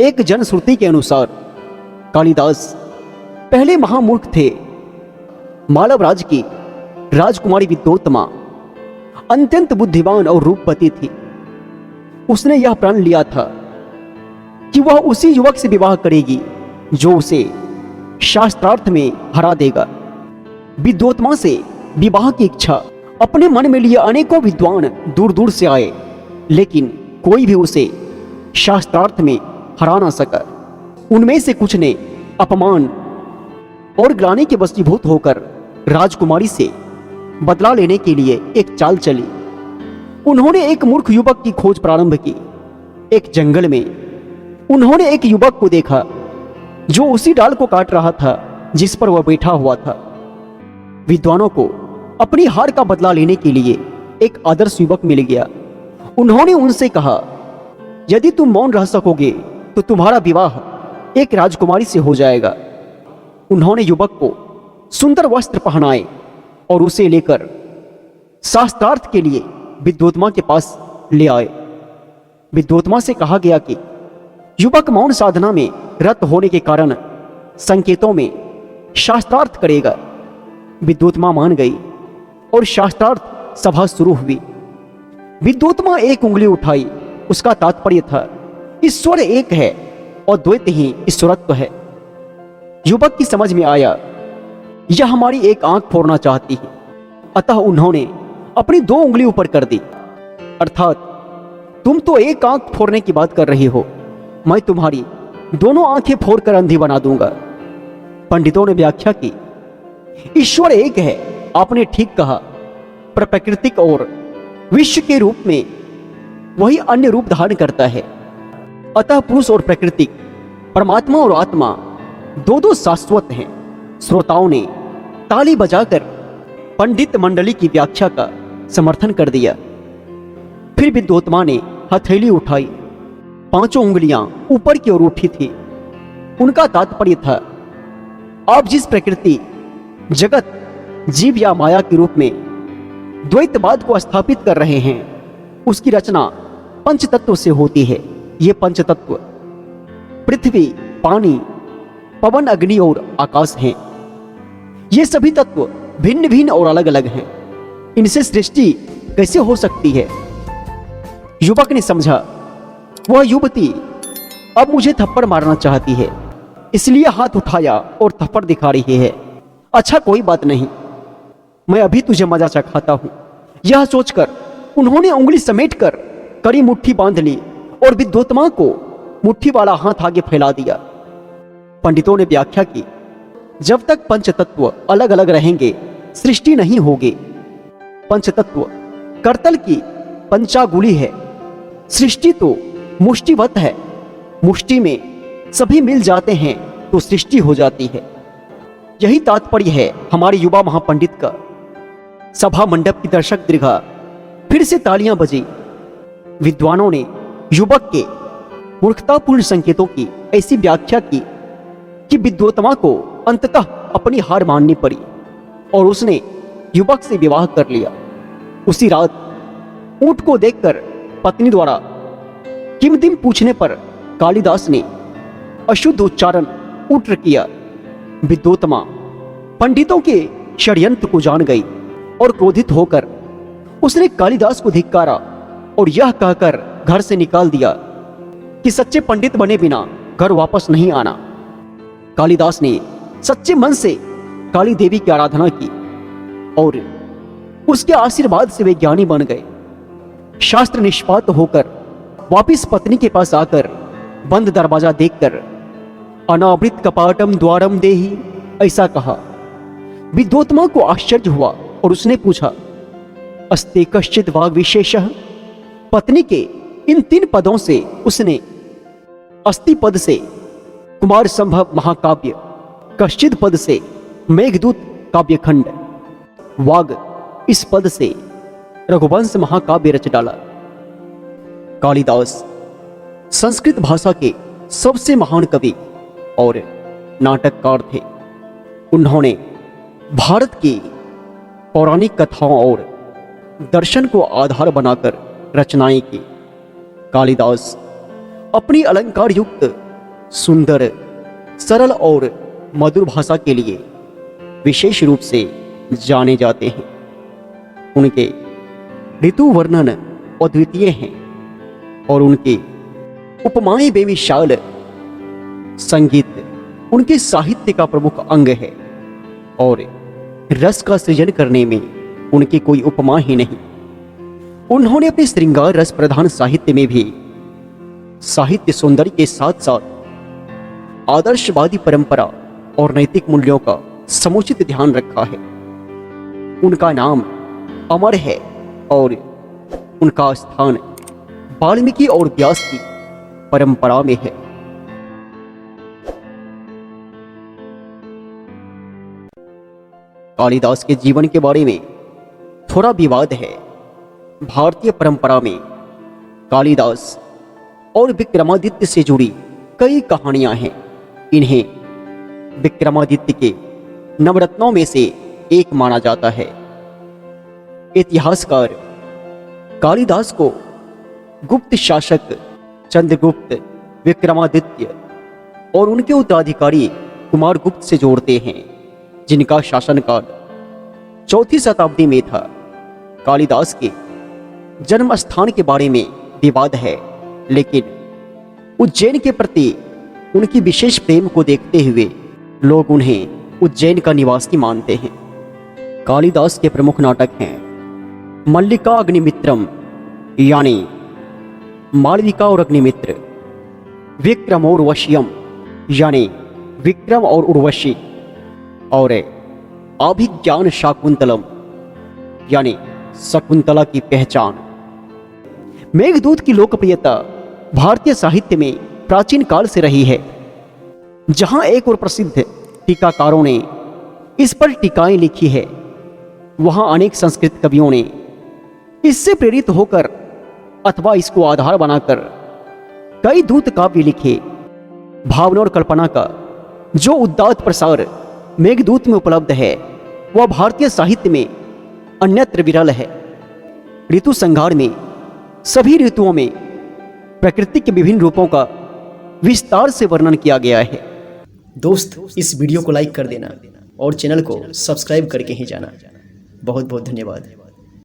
एक जनश्रुति के अनुसार कालिदास पहले महामूर्ख थे। मालव राज की राजकुमारी विद्योत्तमा अत्यंत बुद्धिमान और रूपवती थी। उसने यह प्रण लिया था कि वह उसी युवक से विवाह करेगी जो उसे शास्त्रार्थ में हरा देगा। विद्योत्तमा से विवाह की इच्छा अपने मन में लिए अनेकों विद्वान दूर दूर से आए, लेकिन कोई भी उसे शास्त्रार्थ में हरा ना सका। उनमें से कुछ ने अपमान और ग्लानि के वशीभूत होकर राजकुमारी से बदला लेने के लिए एक चाल चली। उन्होंने एक मूर्ख युवक की खोज प्रारंभ की। एक जंगल में उन्होंने एक युवक को देखा जो उसी डाल को काट रहा था जिस पर वह बैठा हुआ था। विद्वानों को अपनी हार का बदला लेने के लिए एक आदर्श युवक मिल गया। उन्होंने उनसे कहा, यदि तुम मौन रह सकोगे तो तुम्हारा विवाह एक राजकुमारी से हो जाएगा। उन्होंने युवक को सुंदर वस्त्र पहनाए और उसे लेकर शास्त्रार्थ के लिए विद्योत्तमा के पास ले आए। विद्योत्तमा से कहा गया कि युवक मौन साधना में रत होने के कारण संकेतों में शास्त्रार्थ करेगा। विद्योत्तमा मान गई और शास्त्रार्थ सभा शुरू हुई। विद्योत्तमा एक उंगली उठाई। उसका तात्पर्य था ईश्वर एक है और द्वैत ही ईश्वरत्व है। युवक की समझ में आया यह हमारी एक आंख फोड़ना चाहती है, अतः उन्होंने अपनी 2 उंगली ऊपर कर दी। अर्थात तुम तो एक आंख फोड़ने की बात कर रही हो, मैं तुम्हारी दोनों आंखें फोड़कर अंधी बना दूंगा। पंडितों ने व्याख्या की, ईश्वर एक है, आपने ठीक कहा, पर प्राकृतिक और विश्व के रूप में वही अन्य रूप धारण करता है। अतः पुरुष और प्राकृतिक, परमात्मा और आत्मा दो शाश्वत हैं। श्रोताओं ने ताली बजाकर पंडित मंडली की व्याख्या का समर्थन कर दिया। फिर विद्योत्तमा ने हथेली उठाई। 5 उंगलियां ऊपर की ओर उठी थी। उनका तात्पर्य था, आप जिस प्रकृति, जगत, जीव या माया के रूप में द्वैतवाद को स्थापित कर रहे हैं, उसकी रचना पंचतत्व से होती है। ये पंचतत्व पृथ्वी, पानी, पवन, अग्नि और आकाश हैं। ये सभी तत्व भिन्न भिन्न और अलग अलग हैं। इनसे सृष्टि कैसे हो सकती है? युवक ने समझा, वह युवती अब मुझे थप्पड़ मारना चाहती है, इसलिए हाथ उठाया और थप्पड़ दिखा रही है। अच्छा, कोई बात नहीं, मैं अभी तुझे मजा चखाता हूं। यह सोचकर उन्होंने उंगली समेटकर कड़ी मुट्ठी बांध ली और विद्योत्तमा को मुट्ठी वाला हाथ आगे फैला दिया। पंडितों ने व्याख्या की, जब तक पंचतत्व अलग अलग रहेंगे सृष्टि नहीं होगी। पंचतत्व करतल की पंचागुली है, सृष्टि तो मुष्टिवत है। मुष्टि में सभी मिल जाते हैं तो सृष्टि हो जाती है। यही तात्पर्य है हमारे युवा महापंडित का। सभा मंडप की दर्शक दीर्घा। फिर से तालियां बजी। विद्वानों ने युवक के मूर्खतापूर्ण संकेतों की ऐसी व्याख्या की कि विद्योत्तमा को अंततः अपनी हार माननी पड़ी और उसने युवक से विवाह कर लिया। उसी रात ऊंट को देखकर पत्नी द्वारा किम दिम पूछने पर कालिदास ने अशुद्ध उच्चारण उट्र किया। विद्योत्तमा पंडितों के षड्यंत्र को जान गई और क्रोधित होकर उसने कालिदास को धिक्कारा और यह कहकर घर से निकाल दिया कि सच्चे पंडित बने बिना घर वापस नहीं आना। कालिदास ने सच्चे मन से काली देवी की आराधना की और उसके आशीर्वाद से वे ज्ञानी बन गए। शास्त्र निष्पात होकर वापिस पत्नी के पास आकर बंद दरवाजा देखकर अनावृत कपाटम द्वारम देहि ऐसा कहा। विद्योत्तमा को आश्चर्य हुआ और उसने पूछा, अस्ते कश्चित वाग विशेषः? पत्नी के इन 3 पदों से उसने अस्ति पद से कुमार संभव महाकाव्य, कश्चित पद से मेघदूत काव्यखंड, वाग इस पद से रघुवंश महाकाव्य रच डाला। कालिदास संस्कृत भाषा के सबसे महान कवि और नाटककार थे। उन्होंने भारत की पौराणिक कथाओं और दर्शन को आधार बनाकर रचनाएं की। कालिदास अपनी अलंकार युक्त सुंदर, सरल और मधुर भाषा के लिए विशेष रूप से जाने जाते हैं। उनके ऋतु वर्णन अद्वितीय हैं और उनके उपमाएं बेमिसाल। संगीत उनके साहित्य का प्रमुख अंग है और रस का सृजन करने में उनकी कोई उपमा ही नहीं। उन्होंने अपने श्रृंगार रस प्रधान साहित्य में भी साहित्य सौंदर्य के साथ साथ आदर्शवादी परंपरा और नैतिक मूल्यों का समुचित ध्यान रखा है। उनका नाम अमर है और उनका स्थान वाल्मीकि और व्यास की परंपरा में है। कालिदास के जीवन के बारे में थोड़ा विवाद है। भारतीय परंपरा में कालिदास और विक्रमादित्य से जुड़ी कई कहानियां हैं। इन्हें विक्रमादित्य के नवरत्नों में से एक माना जाता है। इतिहासकार कालिदास को गुप्त शासक चंद्रगुप्त, विक्रमादित्य और उनके उत्तराधिकारी कुमारगुप्त से जोड़ते हैं, जिनका शासनकाल 4वीं शताब्दी में था। कालिदास के जन्म स्थान के बारे में विवाद है, लेकिन उज्जैन के प्रति उनकी विशेष प्रेम को देखते हुए लोग उन्हें उज्जैन का निवासी मानते हैं। कालिदास के प्रमुख नाटक हैं मल्लिका अग्निमित्रम यानी मालविका और अग्निमित्र, विक्रम और वश्यम यानी विक्रम और उर्वशी, और अभिज्ञान शाकुंतलम यानी शकुंतला की पहचान। मेघदूत की लोकप्रियता भारतीय साहित्य में प्राचीन काल से रही है। जहां एक और प्रसिद्ध टीकाकारों ने इस पर टीकाएं लिखी है, वहां अनेक संस्कृत कवियों ने इससे प्रेरित होकर अथवा इसको आधार बनाकर कई दूत काव्य लिखे। भावना और कल्पना का जो उदात्त प्रसार मेघदूत में उपलब्ध है, वह भारतीय साहित्य में अन्यत्र विरल है। ऋतु संहार में सभी ऋतुओं में प्रकृति के विभिन्न रूपों का विस्तार से वर्णन किया गया है। दोस्त, इस वीडियो को लाइक कर देना और चैनल को सब्सक्राइब करके ही जाना। बहुत बहुत धन्यवाद।